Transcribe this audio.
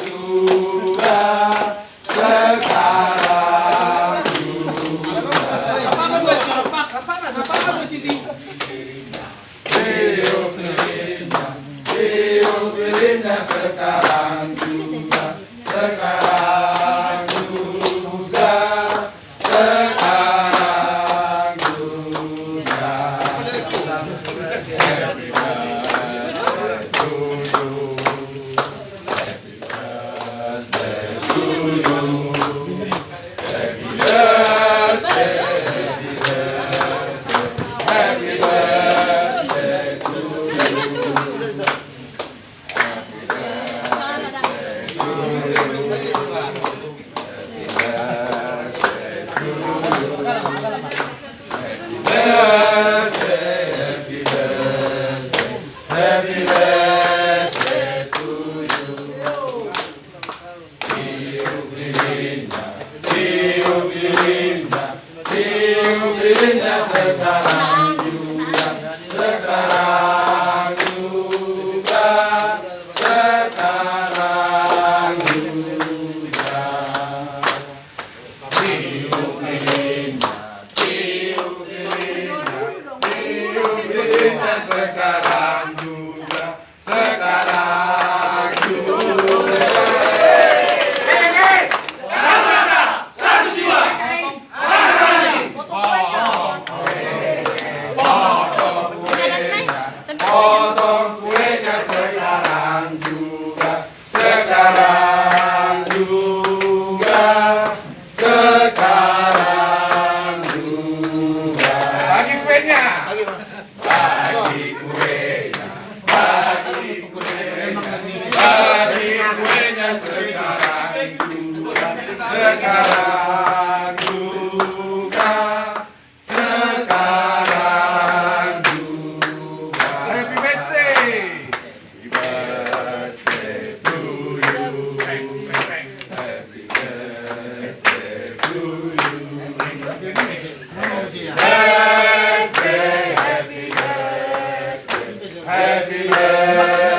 juga sekarang tiup lilinnya sekarang juga sekarang juga sekarang juga. Happy birthday to you. Happy birthday to you. Happy birthday, happy birthday, happy birthday to you. Happy birthday to you. Happy birthday to you. Happy birthday, happy birthday, happy birthday to you. Tiup lilinnya, tiup lilinnya, tiup lilinnya sekarang juga, sekarang juga, sekarang juga. Tiup lilinnya, tiup lilinnya, tiup lilinnya sekarang juga, sekarang juga. Satu jiwa. Potong kuenya sekarang juga, sekarang juga, sekarang juga. Bagi kuenya. Bagi kuenya. Bagi kuenya. Bagi kuenya sekarang juga, sekarang juga, sekarang juga. Happy birthday. Happy birthday to you. Happy birthday to you. Happy birthday, happy birthday, happy birthday.